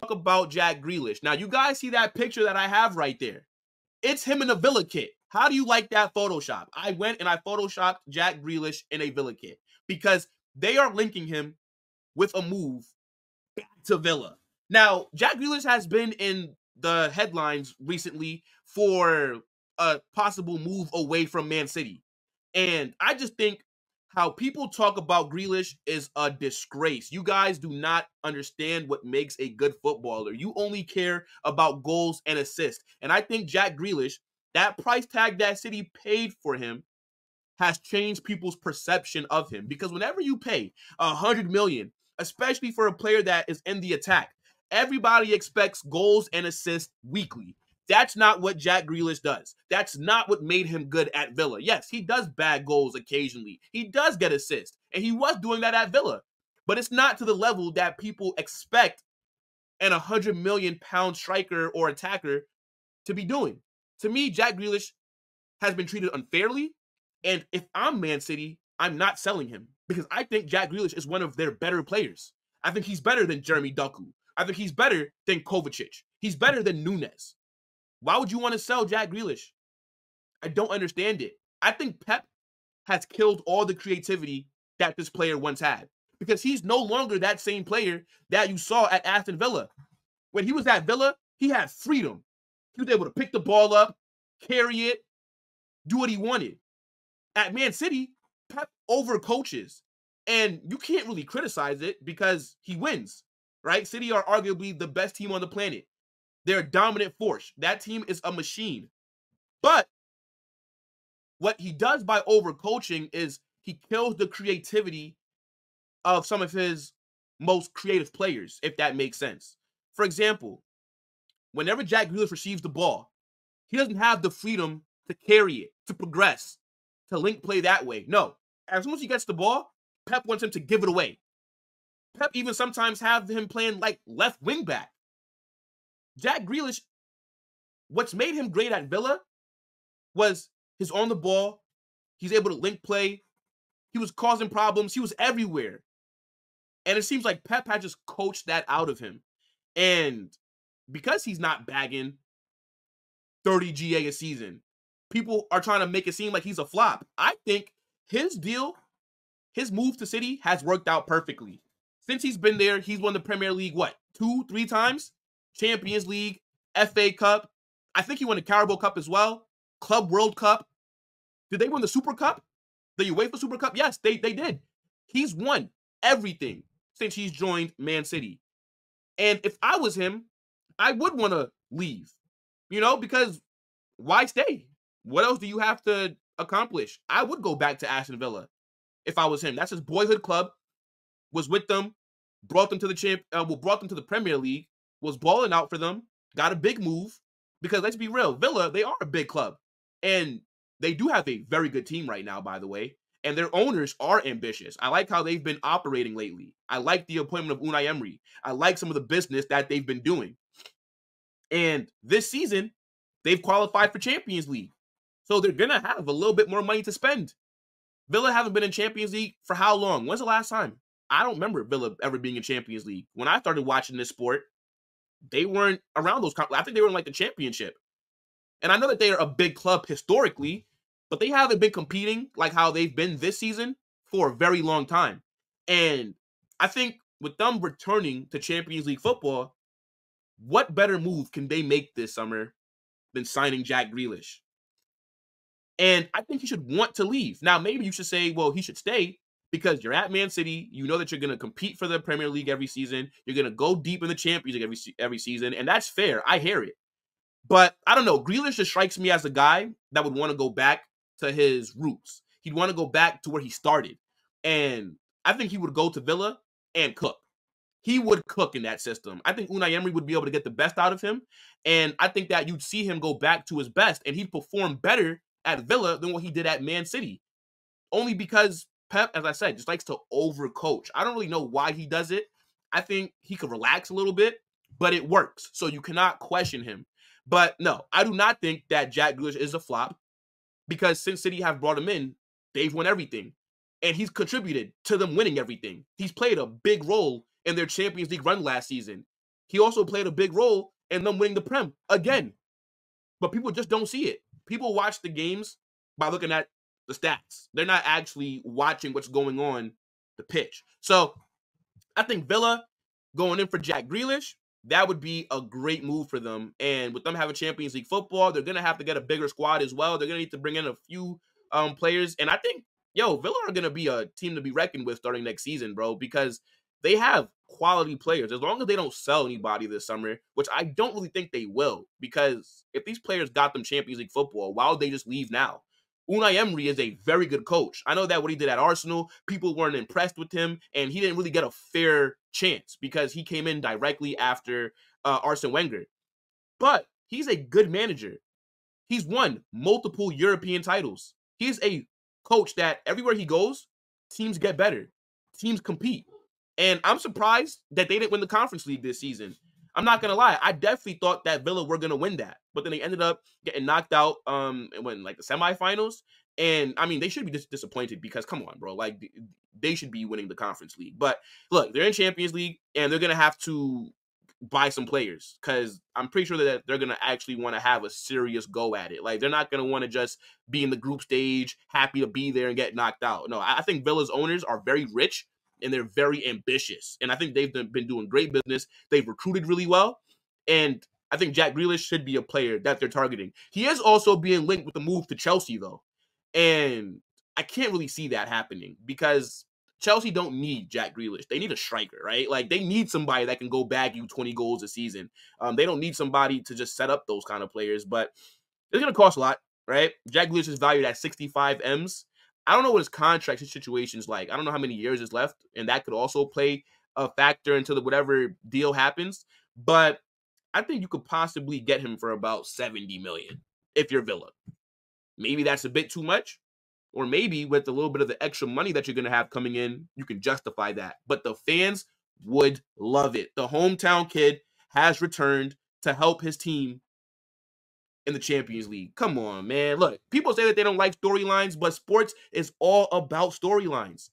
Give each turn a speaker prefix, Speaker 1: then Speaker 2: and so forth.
Speaker 1: Talk about Jack Grealish. Now, you guys see that picture that I have right there. It's him in a Villa kit. How do you like that Photoshop? I went and I Photoshopped Jack Grealish in a Villa kit because they are linking him with a move back to Villa. Now, Jack Grealish has been in the headlines recently for a possible move away from Man City. And I just think how people talk about Grealish is a disgrace. You guys do not understand what makes a good footballer. You only care about goals and assists. And I think Jack Grealish, that price tag that City paid for him, has changed people's perception of him. Because whenever you pay $100 million, especially for a player that is in the attack, everybody expects goals and assists weekly. That's not what Jack Grealish does. That's not what made him good at Villa. Yes, he does bag goals occasionally. He does get assists, and he was doing that at Villa. But it's not to the level that people expect an £100 million striker or attacker to be doing. To me, Jack Grealish has been treated unfairly, and if I'm Man City, I'm not selling him because I think Jack Grealish is one of their better players. I think he's better than Jeremy Doku. I think he's better than Kovacic. He's better than Nunes. Why would you want to sell Jack Grealish? I don't understand it. I think Pep has killed all the creativity that this player once had because he's no longer that same player that you saw at Aston Villa. When he was at Villa, he had freedom. He was able to pick the ball up, carry it, do what he wanted. At Man City, Pep overcoaches, and you can't really criticize it because he wins, right? City are arguably the best team on the planet. They're a dominant force. That team is a machine. But what he does by overcoaching is he kills the creativity of some of his most creative players, if that makes sense. For example, whenever Jack Grealish receives the ball, he doesn't have the freedom to carry it, to progress, to link play that way. No. As soon as he gets the ball, Pep wants him to give it away. Pep even sometimes have him playing like left wing back. Jack Grealish, what's made him great at Villa was his on the ball. He's able to link play. He was causing problems. He was everywhere. And it seems like Pep had just coached that out of him. And because he's not bagging 30 GA a season, people are trying to make it seem like he's a flop. I think his deal, his move to City has worked out perfectly. Since he's been there, he's won the Premier League, what, 2-3 times? Champions League, FA Cup. I think he won the Carabao Cup as well. Club World Cup. Did they win the Super Cup? The UEFA Super Cup? Yes, they did. He's won everything since he's joined Man City. And if I was him, I would want to leave. You know, because why stay? What else do you have to accomplish? I would go back to Aston Villa if I was him. That's his boyhood club. Was with them, brought them to the Premier League, was balling out for them, got a big move. Because let's be real, Villa, they are a big club. And they do have a very good team right now, by the way. And their owners are ambitious. I like how they've been operating lately. I like the appointment of Unai Emery. I like some of the business that they've been doing. And this season, they've qualified for Champions League. So they're going to have a little bit more money to spend. Villa haven't been in Champions League for how long? When's the last time? I don't remember Villa ever being in Champions League. When I started watching this sport, they weren't around those. I think they were in like the Championship. And I know that they are a big club historically, but they haven't been competing like how they've been this season for a very long time. And I think with them returning to Champions League football, what better move can they make this summer than signing Jack Grealish? And I think he should want to leave. Now, maybe you should say, well, he should stay because you're at Man City. You know that you're going to compete for the Premier League every season. You're going to go deep in the Champions League every season. And that's fair. I hear it. But I don't know. Grealish just strikes me as a guy that would want to go back to his roots. He'd want to go back to where he started. And I think he would go to Villa and cook. He would cook in that system. I think Unai Emery would be able to get the best out of him. And I think that you'd see him go back to his best. And he'd perform better at Villa than what he did at Man City. Only because Pep, as I said, just likes to overcoach. I don't really know why he does it. I think he could relax a little bit, but it works. So you cannot question him. But no, I do not think that Jack Grealish is a flop because since City have brought him in, they've won everything. and he's contributed to them winning everything. He's played a big role in their Champions League run last season. He also played a big role in them winning the Prem again. But people just don't see it. People watch the games by looking at the stats. They're not actually watching what's going on the pitch. So I think Villa going in for Jack Grealish, that would be a great move for them. And with them having Champions League football, they're going to have to get a bigger squad as well. They're going to need to bring in a few players. And I think, Villa are going to be a team to be reckoned with starting next season, bro, because they have quality players. As long as they don't sell anybody this summer, which I don't really think they will, because if these players got them Champions League football, why would they just leave now? Unai Emery is a very good coach. I know that what he did at Arsenal, people weren't impressed with him, and he didn't really get a fair chance because he came in directly after Arsene Wenger. But he's a good manager. He's won multiple European titles. He's a coach that everywhere he goes, teams get better. Teams compete. And I'm surprised that they didn't win the Conference League this season. I'm not going to lie. I definitely thought that Villa were going to win that. But then they ended up getting knocked out when like the semifinals. And, I mean, they should be disappointed because, come on, bro. Like, they should be winning the Conference League. But, look, they're in Champions League, and they're going to have to buy some players because I'm pretty sure that they're going to actually want to have a serious go at it. Like, they're not going to want to just be in the group stage, happy to be there and get knocked out. No, I think Villa's owners are very rich and they're very ambitious. And I think they've been doing great business. They've recruited really well. And I think Jack Grealish should be a player that they're targeting. He is also being linked with the move to Chelsea, though. And I can't really see that happening because Chelsea don't need Jack Grealish. They need a striker, right? Like, they need somebody that can go bag you 20 goals a season. They don't need somebody to just set up those kind of players. But it's going to cost a lot, right? Jack Grealish is valued at 65 M's. I don't know what his contract situation is like. I don't know how many years is left, and that could also play a factor into whatever deal happens. But I think you could possibly get him for about 70 million if you're Villa. Maybe that's a bit too much, or maybe with a little bit of the extra money that you're going to have coming in, you can justify that. But the fans would love it. The hometown kid has returned to help his team in the Champions League. Come on, man. Look, people say that they don't like storylines, but sports is all about storylines.